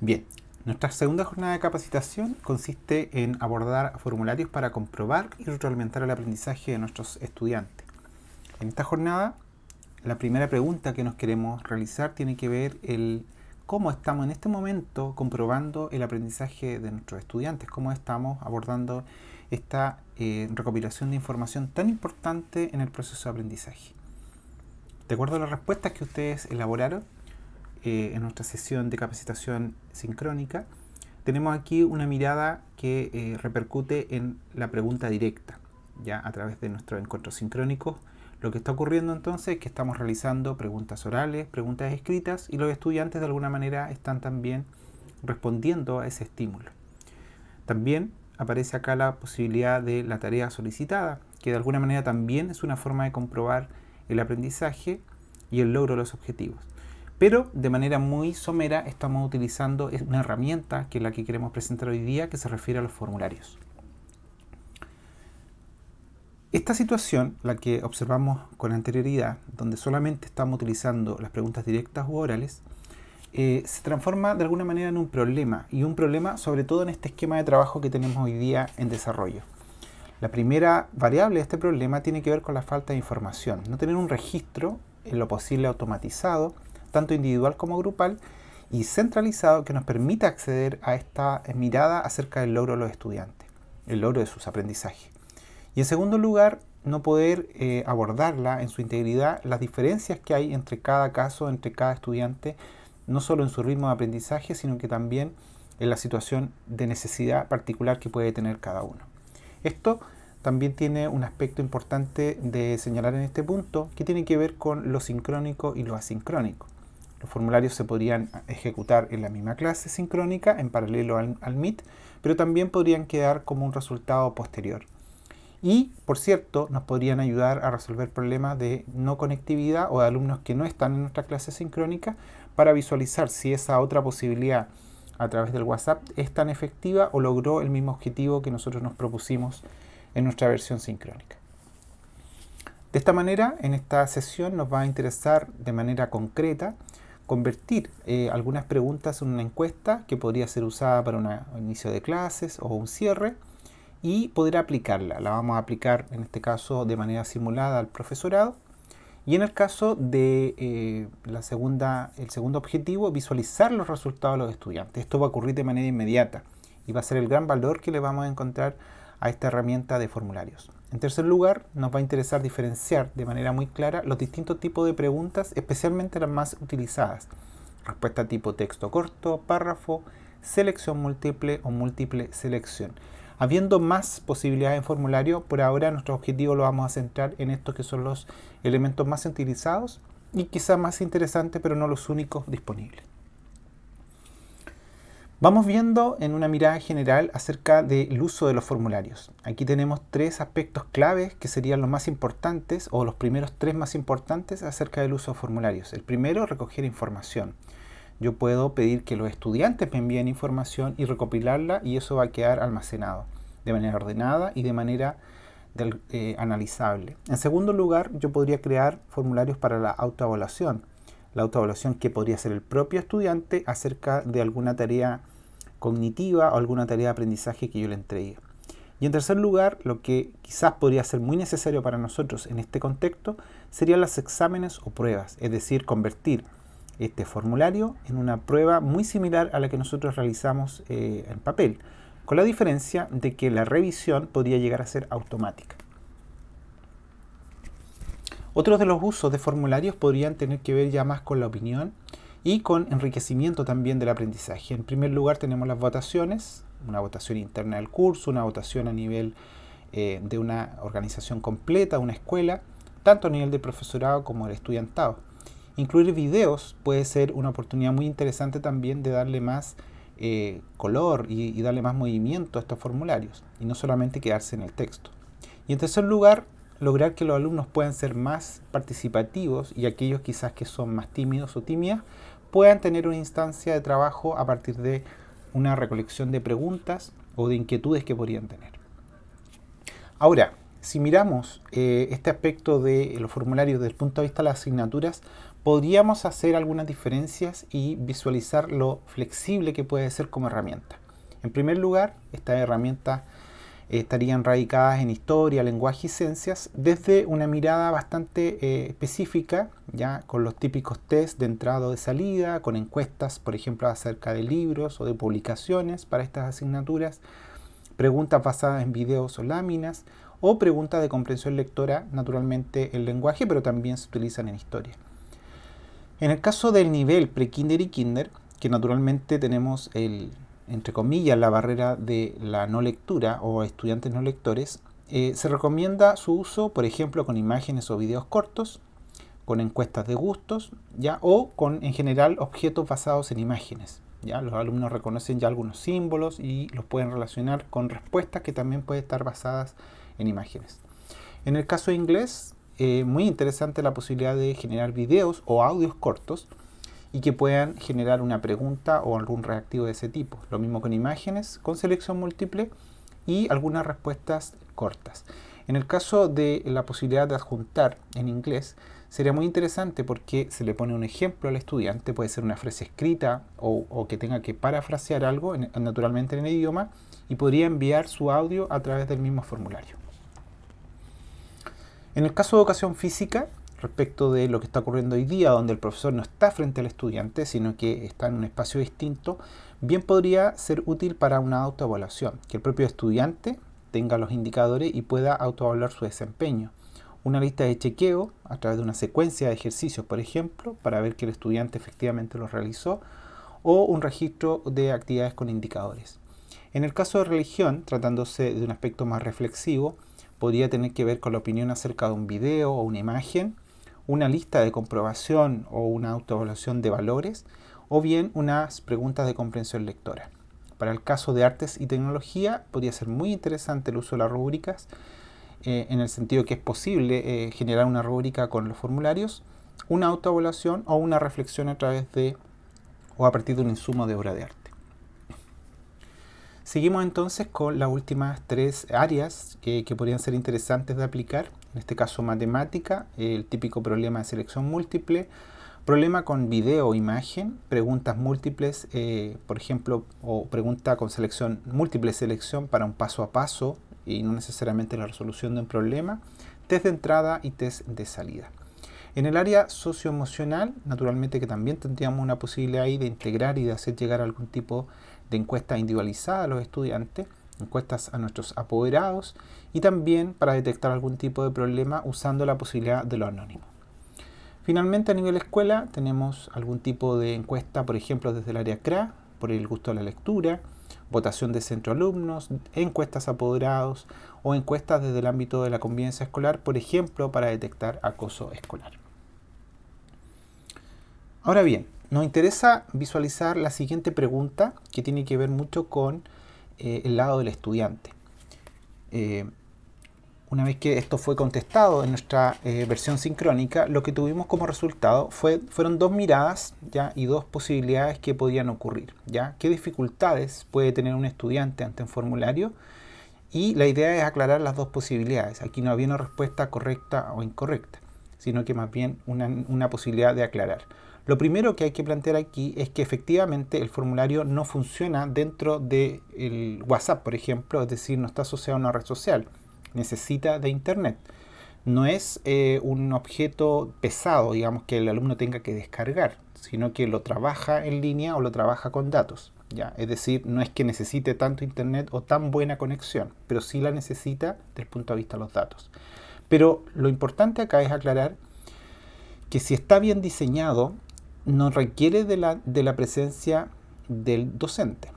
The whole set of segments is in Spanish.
Bien, nuestra segunda jornada de capacitación consiste en abordar formularios para comprobar y retroalimentar el aprendizaje de nuestros estudiantes. En esta jornada, la primera pregunta que nos queremos realizar tiene que ver el cómo estamos en este momento comprobando el aprendizaje de nuestros estudiantes, cómo estamos abordando esta recopilación de información tan importante en el proceso de aprendizaje. De acuerdo a las respuestas que ustedes elaboraron en nuestra sesión de capacitación sincrónica, tenemos aquí una mirada que repercute en la pregunta directa, ya a través de nuestros encuentros sincrónicos. Lo que está ocurriendo entonces es que estamos realizando preguntas orales, preguntas escritas, y los estudiantes de alguna manera están también respondiendo a ese estímulo. También aparece acá la posibilidad de la tarea solicitada, que de alguna manera también es una forma de comprobar el aprendizaje y el logro de los objetivos. Pero de manera muy somera estamos utilizando una herramienta que es la que queremos presentar hoy día, que se refiere a los formularios. Esta situación, la que observamos con anterioridad, donde solamente estamos utilizando las preguntas directas u orales, se transforma de alguna manera en un problema, y un problema sobre todo en este esquema de trabajo que tenemos hoy día en desarrollo. La primera variable de este problema tiene que ver con la falta de información, no tener un registro en lo posible automatizado, tanto individual como grupal, y centralizado, que nos permita acceder a esta mirada acerca del logro de los estudiantes, el logro de sus aprendizajes. Y en segundo lugar, no poder abordarla en su integridad, las diferencias que hay entre cada caso, entre cada estudiante, no solo en su ritmo de aprendizaje, sino que también en la situación de necesidad particular que puede tener cada uno. Esto también tiene un aspecto importante de señalar en este punto, que tiene que ver con lo sincrónico y lo asincrónico. Los formularios se podrían ejecutar en la misma clase sincrónica, en paralelo al Meet, pero también podrían quedar como un resultado posterior. Y, por cierto, nos podrían ayudar a resolver problemas de no conectividad o de alumnos que no están en nuestra clase sincrónica, para visualizar si esa otra posibilidad a través del WhatsApp es tan efectiva o logró el mismo objetivo que nosotros nos propusimos en nuestra versión sincrónica. De esta manera, en esta sesión nos va a interesar de manera concreta convertir algunas preguntas en una encuesta que podría ser usada para un inicio de clases o un cierre, y poder aplicarla. La vamos a aplicar en este caso de manera simulada al profesorado, y en el caso de el segundo objetivo, visualizar los resultados de los estudiantes. Esto va a ocurrir de manera inmediata y va a ser el gran valor que le vamos a encontrar a esta herramienta de formularios. En tercer lugar, nos va a interesar diferenciar de manera muy clara los distintos tipos de preguntas, especialmente las más utilizadas: respuesta tipo texto corto, párrafo, selección múltiple o múltiple selección. Habiendo más posibilidades en formulario, por ahora nuestro objetivo lo vamos a centrar en estos que son los elementos más utilizados y quizás más interesantes, pero no los únicos disponibles. Vamos viendo en una mirada general acerca del uso de los formularios. Aquí tenemos tres aspectos claves que serían los más importantes, o los primeros tres más importantes acerca del uso de formularios. El primero, recoger información. Yo puedo pedir que los estudiantes me envíen información y recopilarla, y eso va a quedar almacenado de manera ordenada y de manera analizable. En segundo lugar, yo podría crear formularios para la autoevaluación. La autoevaluación que podría ser el propio estudiante acerca de alguna tarea cognitiva o alguna tarea de aprendizaje que yo le entregue. Y en tercer lugar, lo que quizás podría ser muy necesario para nosotros en este contexto serían los exámenes o pruebas, es decir, convertir este formulario en una prueba muy similar a la que nosotros realizamos en papel, con la diferencia de que la revisión podría llegar a ser automática. Otros de los usos de formularios podrían tener que ver ya más con la opinión y con enriquecimiento también del aprendizaje. En primer lugar tenemos las votaciones, una votación interna del curso, una votación a nivel de una organización completa, una escuela, tanto a nivel del profesorado como del estudiantado. Incluir videos puede ser una oportunidad muy interesante también de darle más color y darle más movimiento a estos formularios, y no solamente quedarse en el texto. Y en tercer lugar, lograr que los alumnos puedan ser más participativos, y aquellos quizás que son más tímidos o tímidas puedan tener una instancia de trabajo a partir de una recolección de preguntas o de inquietudes que podrían tener. Ahora, si miramos este aspecto de los formularios desde el punto de vista de las asignaturas, podríamos hacer algunas diferencias y visualizar lo flexible que puede ser como herramienta. En primer lugar, estas herramientas estarían radicadas en historia, lenguaje y ciencias desde una mirada bastante específica, ya con los típicos test de entrada o de salida, con encuestas, por ejemplo, acerca de libros o de publicaciones para estas asignaturas, preguntas basadas en videos o láminas, o preguntas de comprensión lectora, naturalmente en lenguaje, pero también se utilizan en historia. En el caso del nivel pre-kinder y kinder, que naturalmente tenemos entre comillas, la barrera de la no lectura o estudiantes no lectores, se recomienda su uso, por ejemplo, con imágenes o videos cortos, con encuestas de gustos, ¿ya? O con, en general, objetos basados en imágenes. ¿Ya? Los alumnos reconocen ya algunos símbolos y los pueden relacionar con respuestas que también pueden estar basadas en imágenes. En el caso de inglés, muy interesante la posibilidad de generar videos o audios cortos y que puedan generar una pregunta o algún reactivo de ese tipo. Lo mismo con imágenes, con selección múltiple y algunas respuestas cortas. En el caso de la posibilidad de adjuntar en inglés, sería muy interesante porque se le pone un ejemplo al estudiante, puede ser una frase escrita o que tenga que parafrasear algo, naturalmente en el idioma, y podría enviar su audio a través del mismo formulario. En el caso de educación física, respecto de lo que está ocurriendo hoy día, donde el profesor no está frente al estudiante, sino que está en un espacio distinto, bien podría ser útil para una autoevaluación, que el propio estudiante tenga los indicadores y pueda autoevaluar su desempeño. Una lista de chequeo a través de una secuencia de ejercicios, por ejemplo, para ver que el estudiante efectivamente los realizó, o un registro de actividades con indicadores. En el caso de religión, tratándose de un aspecto más reflexivo, podría tener que ver con la opinión acerca de un video o una imagen, una lista de comprobación o una autoevaluación de valores, o bien unas preguntas de comprensión lectora. Para el caso de artes y tecnología, podría ser muy interesante el uso de las rúbricas, en el sentido que es posible generar una rúbrica con los formularios, una autoevaluación o una reflexión a través de o a partir de un insumo de obra de arte. Seguimos entonces con las últimas tres áreas que podrían ser interesantes de aplicar. En este caso matemática, el típico problema de selección múltiple, problema con video o imagen, preguntas múltiples, por ejemplo, o pregunta con múltiple selección para un paso a paso y no necesariamente la resolución de un problema, test de entrada y test de salida. En el área socioemocional, naturalmente que también tendríamos una posibilidad ahí de integrar y de hacer llegar algún tipo de encuesta individualizada a los estudiantes, encuestas a nuestros apoderados y también para detectar algún tipo de problema usando la posibilidad de lo anónimo. Finalmente, a nivel escuela tenemos algún tipo de encuesta, por ejemplo, desde el área CRA, por el gusto de la lectura, votación de centro alumnos, encuestas a apoderados o encuestas desde el ámbito de la convivencia escolar, por ejemplo, para detectar acoso escolar. Ahora bien, nos interesa visualizar la siguiente pregunta que tiene que ver mucho con el lado del estudiante. Una vez que esto fue contestado en nuestra versión sincrónica, lo que tuvimos como resultado fueron dos miradas, ¿ya? Y dos posibilidades que podían ocurrir, ¿ya? ¿Qué dificultades puede tener un estudiante ante un formulario? Y la idea es aclarar las dos posibilidades. Aquí no había una respuesta correcta o incorrecta, sino que más bien una posibilidad de aclarar. Lo primero que hay que plantear aquí es que efectivamente el formulario no funciona dentro del WhatsApp, por ejemplo, es decir, no está asociado a una red social. Necesita de internet. No es un objeto pesado, digamos, que el alumno tenga que descargar, sino que lo trabaja en línea o lo trabaja con datos, ¿ya? Es decir, no es que necesite tanto internet o tan buena conexión, pero sí la necesita desde el punto de vista de los datos. Pero lo importante acá es aclarar que si está bien diseñado, no requiere de la presencia del docente.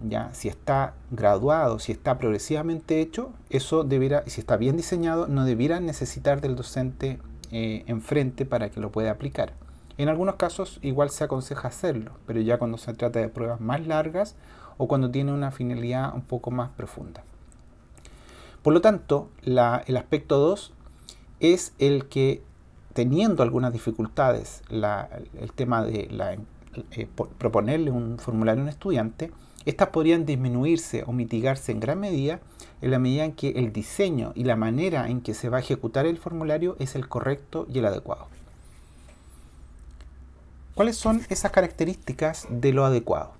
¿Ya? Si está graduado, si está progresivamente hecho, eso debiera, si está bien diseñado, no debiera necesitar del docente enfrente para que lo pueda aplicar. En algunos casos igual se aconseja hacerlo, pero ya cuando se trata de pruebas más largas o cuando tiene una finalidad un poco más profunda. Por lo tanto, el aspecto 2 es el que, teniendo algunas dificultades, el tema de proponerle un formulario a un estudiante, estas podrían disminuirse o mitigarse en gran medida en la medida en que el diseño y la manera en que se va a ejecutar el formulario es el correcto y el adecuado. ¿Cuáles son esas características de lo adecuado?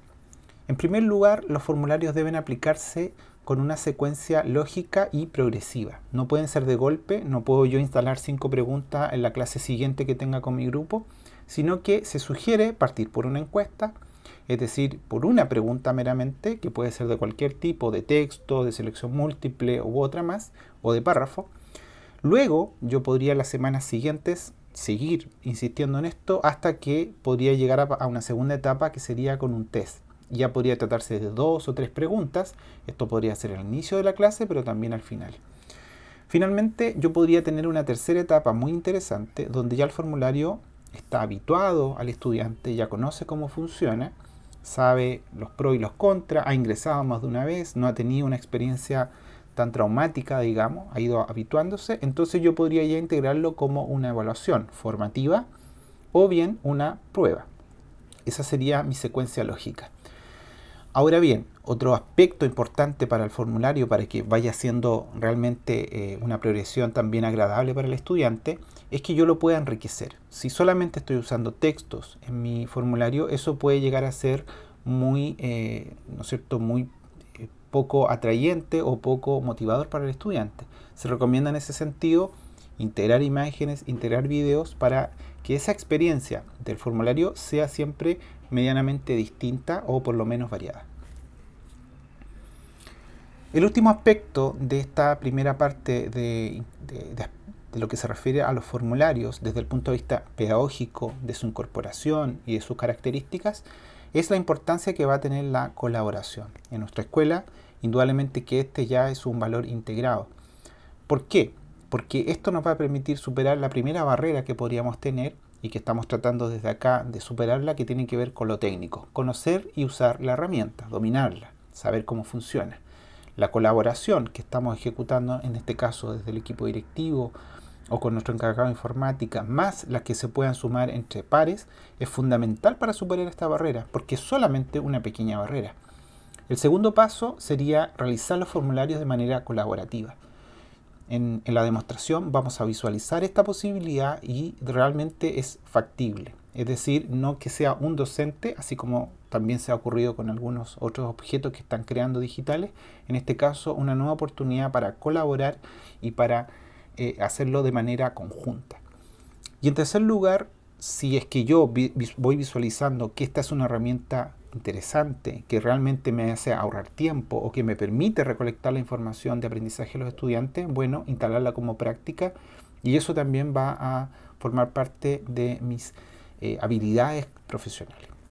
En primer lugar, los formularios deben aplicarse con una secuencia lógica y progresiva. No pueden ser de golpe, no puedo yo instalar 5 preguntas en la clase siguiente que tenga con mi grupo, sino que se sugiere partir por una encuesta, es decir, por una pregunta meramente, que puede ser de cualquier tipo, de texto, de selección múltiple u otra más, o de párrafo. Luego yo podría las semanas siguientes seguir insistiendo en esto hasta que podría llegar a una segunda etapa que sería con un test. Ya podría tratarse de 2 o 3 preguntas. Esto podría ser al inicio de la clase, pero también al final. Finalmente, yo podría tener una tercera etapa muy interesante, donde ya el formulario está habituado al estudiante, ya conoce cómo funciona, sabe los pros y los contras, ha ingresado más de una vez, no ha tenido una experiencia tan traumática, digamos, ha ido habituándose. Entonces yo podría ya integrarlo como una evaluación formativa o bien una prueba. Esa sería mi secuencia lógica. Ahora bien, otro aspecto importante para el formulario, para que vaya siendo realmente una progresión también agradable para el estudiante, es que yo lo pueda enriquecer. Si solamente estoy usando textos en mi formulario, eso puede llegar a ser muy, ¿no es cierto?, muy poco atrayente o poco motivador para el estudiante. Se recomienda en ese sentido integrar imágenes, integrar videos para que esa experiencia del formulario sea siempre medianamente distinta o por lo menos variada. El último aspecto de esta primera parte de lo que se refiere a los formularios desde el punto de vista pedagógico, de su incorporación y de sus características, es la importancia que va a tener la colaboración. En nuestra escuela, indudablemente que este ya es un valor integrado. ¿Por qué? Porque esto nos va a permitir superar la primera barrera que podríamos tener y que estamos tratando desde acá de superarla, que tiene que ver con lo técnico. Conocer y usar la herramienta, dominarla, saber cómo funciona. La colaboración que estamos ejecutando, en este caso desde el equipo directivo o con nuestro encargado de informática, más las que se puedan sumar entre pares, es fundamental para superar esta barrera, porque es solamente una pequeña barrera. El segundo paso sería realizar los formularios de manera colaborativa. En la demostración vamos a visualizar esta posibilidad y realmente es factible. Es decir, no que sea un docente, así como también se ha ocurrido con algunos otros objetos que están creando digitales. En este caso, una nueva oportunidad para colaborar y para hacerlo de manera conjunta. Y en tercer lugar, si es que yo voy visualizando que esta es una herramienta interesante, que realmente me hace ahorrar tiempo o que me permite recolectar la información de aprendizaje de los estudiantes, bueno, instalarla como práctica, y eso también va a formar parte de mis habilidades profesionales.